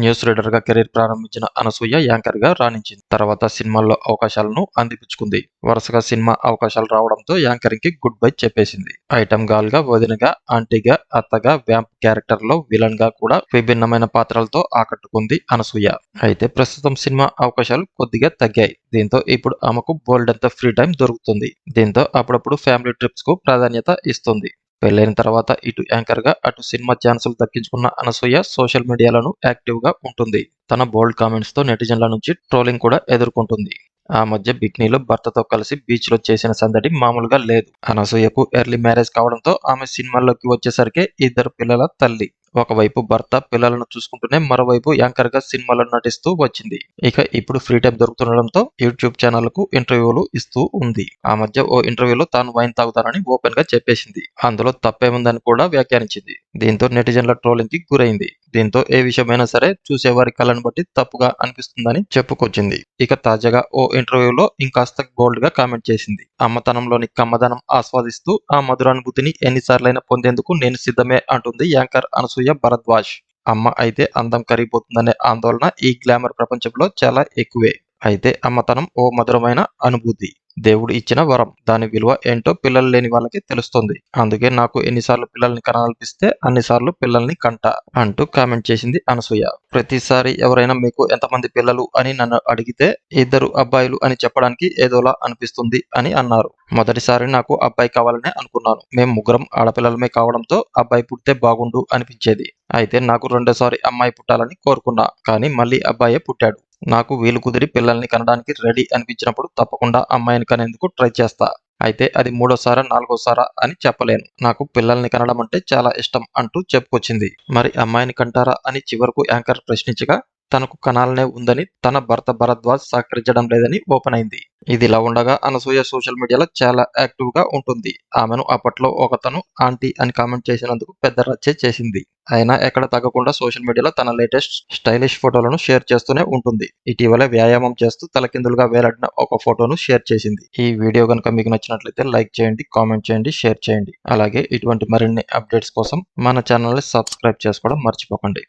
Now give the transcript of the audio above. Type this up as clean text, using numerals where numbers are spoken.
News reader గా career ప్రారంభించిన Anasuya anchor గా రాణించింది. తర్వాత సినిమాల్లో అవకాశాలను అందిపుచ్చుకుంది. వరుసగా సినిమా అవకాశాలు రావడంతో యాంకరింగ్ కి గుడ్ బై చెప్పేసింది. ఐటమ్ గర్ల్ గా, వదినగా, ఆంటీగా, అత్తగా, వ్యాంప్ క్యారెక్టర్ లో విలన్ గా కూడా విభిన్నమైన పాత్రలతో ఆకట్టుకుంది అనసూయ. అయితే ప్రస్తుతం సినిమా అవకాశాలు కొద్దిగా తగ్గాయి. దీంతో ఇప్పుడు ఆమెకు బోల్డంత ఫ్రీ టైం దొరుకుతుంది. దీంతో అప్పుడప్పుడు ఫ్యామిలీ ట్రిప్స్ కు ప్రాధాన్యత ఇస్తుంది. పెళ్లైన తర్వాత ఇటు యాంకర్ గా, అటు సినిమా ఛాన్సులు దక్కించుకున్న అనసూయ సోషల్ మీడియాలోనూ యాక్టివ్ గా ఉంటుంది. తన బోల్డ్ కామెంట్స్ తో నెటిజన్ల నుంచి ట్రోలింగ్ కూడా ఎదుర్కొంటుంది. ఆ మధ్య బికినీలో భర్తతో కలిసి బీచ్ లో చేసిన సందడి మామూలుగా లేదు. అనసూయకు ఎర్లీ మ్యారేజ్ కావడంతో ఆమె సినిమాల్లోకి వచ్చేసరికి ఇద్దరు పిల్లల తల్లి. ఒకవైపు భర్త పిల్లలను చూసుకుంటూనే మరోవైపు యాంకర్ గా సినిమాలో నటిస్తూ వచ్చింది. ఇక ఇప్పుడు ఫ్రీ టైం దొరుకుతుండడంతో యూట్యూబ్ ఛానళ్లకు ఇంటర్వ్యూలు ఇస్తూ ఉంది. ఆ మధ్య ఓ ఇంటర్వ్యూలో తాను వైన్ తాగుతానని ఓపెన్ గా చెప్పేసింది. అందులో తప్పేముందని కూడా వ్యాఖ్యానించింది. దీంతో నెటిజన్ల ట్రోలింగ్ కి గురైంది. దీంతో ఏ విషయమైనా సరే చూసేవారి కళ్ళను బట్టి తప్పుగా అనిపిస్తుందని చెప్పుకొచ్చింది. ఇక తాజాగా ఓ ఇంటర్వ్యూలో ఇంకాస్త బోల్డ్ గా కామెంట్ చేసింది. అమ్మతనంలోని కమ్మదనం ఆస్వాదిస్తూ ఆ మధురానుభూతిని ఎన్నిసార్లైనా పొందేందుకు నేను సిద్ధమే అంటుంది యాంకర్ అనసూయ భరద్వాజ్. అమ్మ అయితే అందం కరిగిపోతుందనే ఆందోళన ఈ గ్లామర్ ప్రపంచంలో చాలా ఎక్కువే. అయితే అమ్మతనం ఓ మధురమైన అనుభూతి. దేవుడు ఇచ్చిన వరం. దాని విలువ ఏంటో పిల్లలు లేని వాళ్ళకి తెలుస్తుంది. అందుకే నాకు ఎన్నిసార్లు పిల్లల్ని కనాలనిపిస్తే అన్నిసార్లు పిల్లల్ని కంటా అంటూ కామెంట్ చేసింది అనసూయ. ప్రతిసారి ఎవరైనా మీకు ఎంతమంది పిల్లలు అని నన్ను అడిగితే 2 అబ్బాయిలు అని చెప్పడానికి ఏదోలా అనిపిస్తుంది అని అన్నారు. మొదటిసారి నాకు అబ్బాయి కావాలనే అనుకున్నాను. మేం ముగ్గురం ఆడపిల్లలమే కావడంతో అబ్బాయి పుడితే బాగుండు అనిపించేది. అయితే నాకు రెండోసారి అమ్మాయి పుట్టాలని కోరుకున్నా. కానీ మళ్ళీ అబ్బాయే పుట్టాడు. నాకు వీలు కుదిరి పిల్లల్ని కనడానికి రెడీ అనిపించినప్పుడు తప్పకుండా అమ్మాయిని కనేందుకు ట్రై చేస్తా. అయితే అది 3వసారా 4వసారా అని చెప్పలేను. నాకు పిల్లల్ని కనడం అంటే చాలా ఇష్టం అంటూ చెప్పుకొచ్చింది. మరి అమ్మాయిని కంటారా అని చివరకు యాంకర్ ప్రశ్నించగా తనకు కనాలనే ఉందని తన భర్త భరద్వాజ్ సహకరించడం లేదని ఓపెన్ అయింది. ఇదిలా ఉండగా అనసూయ సోషల్ మీడియాలో చాలా యాక్టివ్ గా ఉంటుంది. ఆమెను అప్పట్లో ఒకతను ఆంటీ అని కామెంట్ చేసినందుకు పెద్ద రచ్చే చేసింది. అయినా ఎక్కడ తగ్గకుండా సోషల్ మీడియాలో తన లేటెస్ట్ స్టైలిష్ ఫోటోలను షేర్ చేస్తూనే ఉంటుంది. ఇటీవల వ్యాయామం చేస్తూ తలకిందులుగా వేలాడిన ఒక ఫోటోను షేర్ చేసింది. ఈ వీడియో కనుక మీకు నచ్చినట్లయితే లైక్ చేయండి, కామెంట్ చేయండి, షేర్ చేయండి. అలాగే ఇటువంటి మరిన్ని అప్డేట్స్ కోసం మన ఛానల్ని సబ్స్క్రైబ్ చేసుకోవడం మర్చిపోకండి.